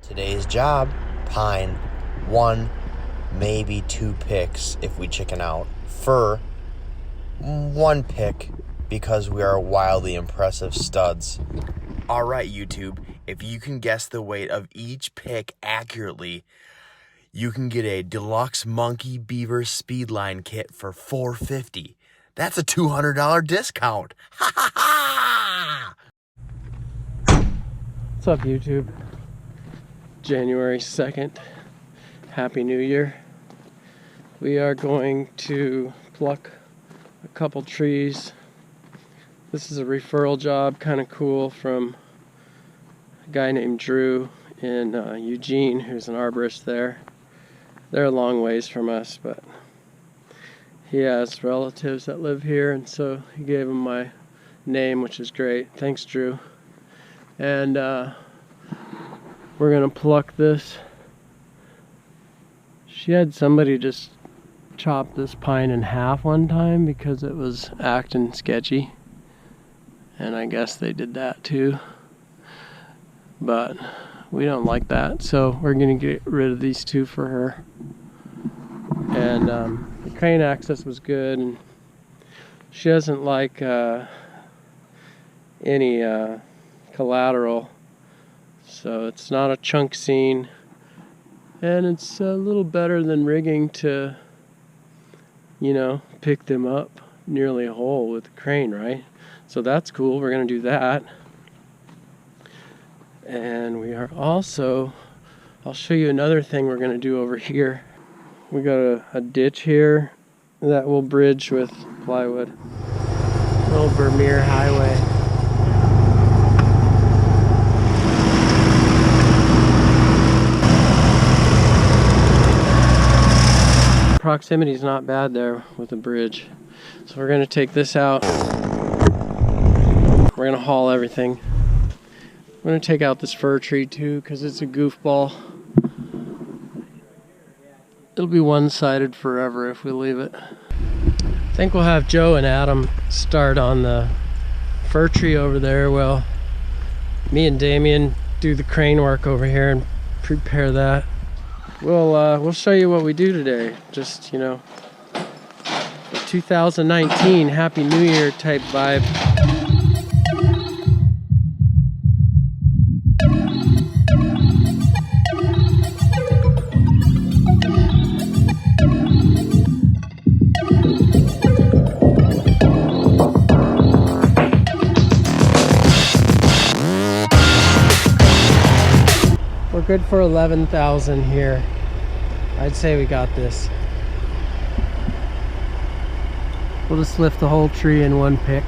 Today's job, pine 1, maybe 2 picks if we chicken out. Fur 1 pick because we are wildly impressive studs. Alright YouTube, if you can guess the weight of each pick accurately, you can get a deluxe monkey beaver speedline kit for $450. That's a $200 discount. Ha ha ha! What's up YouTube? January 2nd. Happy New Year. We are going to pluck a couple trees. This is a referral job, kind of cool, from a guy named Drew in Eugene, who's an arborist there. They're a long ways from us, but he has relatives that live here, and so he gave him my name, which is great. Thanks, Drew. And we're gonna pluck this. She had somebody just chop this pine in half one time because it was acting sketchy, and I guess they did that too, but we don't like that, so we're gonna get rid of these 2 for her. And the crane access was good, and she doesn't like any collateral, so it's not a chunk scene, and it's a little better than rigging to, you know, pick them up nearly whole with the crane, right? So that's cool. We're gonna do that. And we are also, I'll show you another thing we're gonna do over here. We got a ditch here that will bridge with plywood. Little Vermeer Highway. Proximity is not bad there with the bridge. So we're gonna take this out. We're gonna haul everything. I'm gonna take out this fir tree too because it's a goofball. It'll be one-sided forever if we leave it. I think we'll have Joe and Adam start on the fir tree over there while me and Damien do the crane work over here and prepare that. We'll show you what we do today. Just, you know, 2019 Happy New Year type vibe. We're good for 11,000 here. I'd say we got this. We'll just lift the whole tree in 1 pick.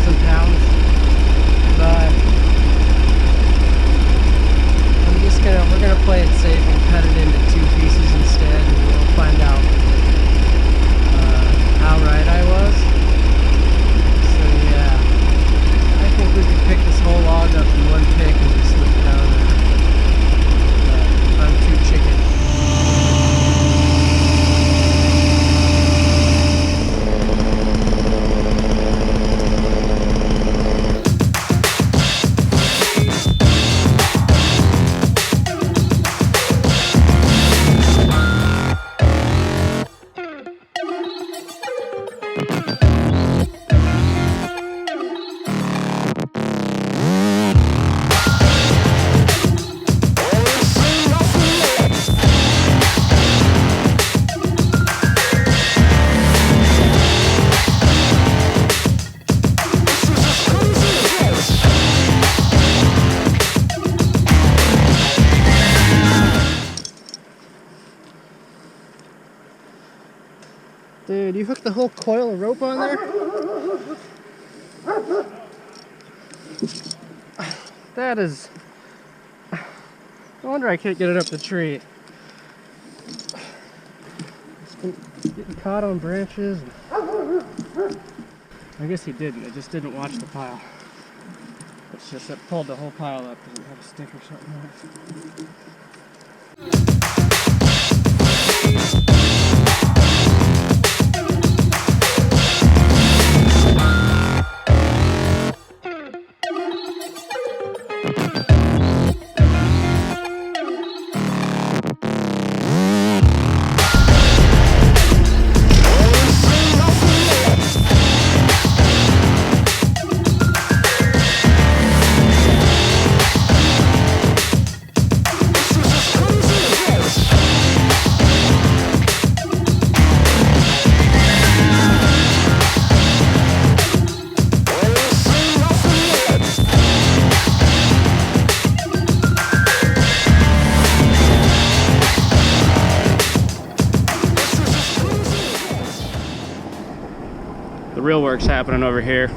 3,000 pounds, but we're gonna play it safe and cut it into 2 pieces instead, and we'll find out how right I was. So yeah, I think we could pick this whole log up in 1 pick and just slip it on there. But I'm too chicken. Dude, you hooked the whole coil of rope on there? That is... No wonder I can't get it up the tree. It's been getting caught on branches. I guess he didn't. It just didn't watch the pile. It's just it pulled the whole pile up because it had a stick or something on it. The real work's happening over here.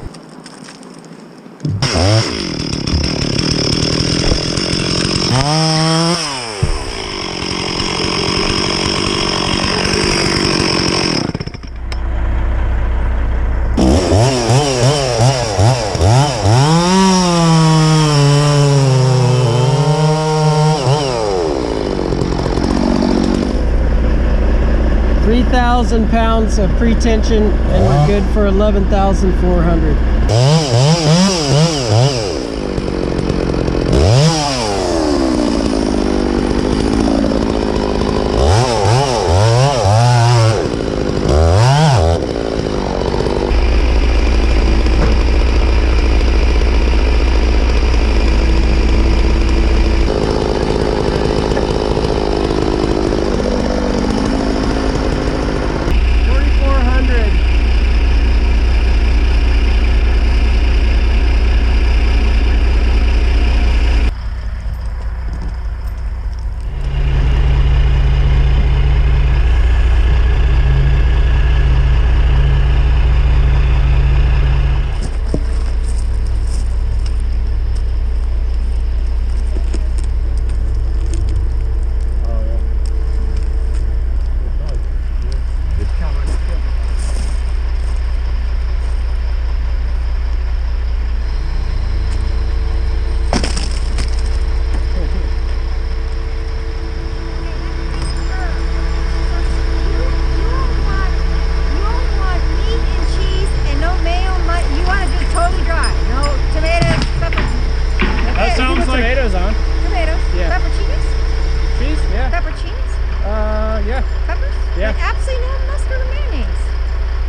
3,000 pounds of pre-tension, and we're good for 11,400.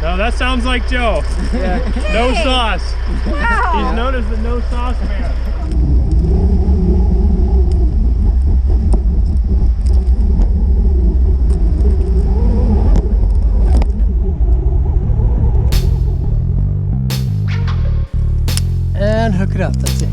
No, that sounds like Joe. Yeah. Hey. No sauce. Wow. He's known as the no sauce man. And hook it up, that's it.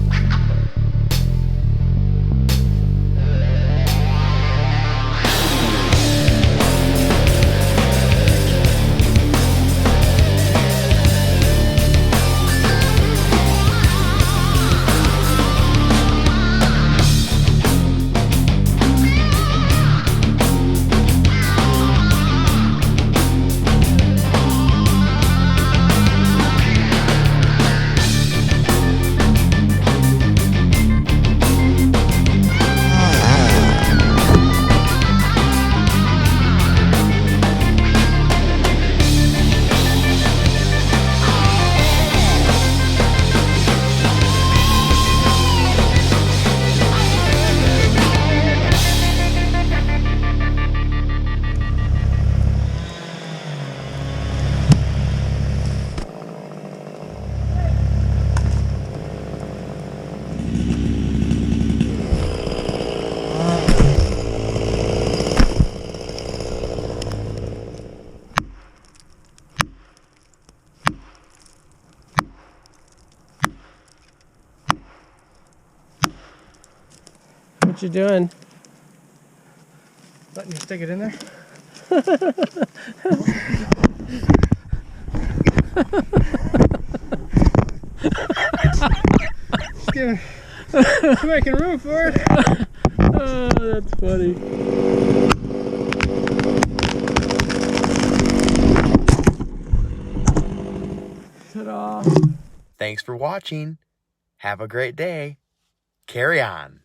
What you doing? Letting you stick it in there. Just making room for it. Oh, that's funny. Ta-da. Thanks for watching. Have a great day. Carry on.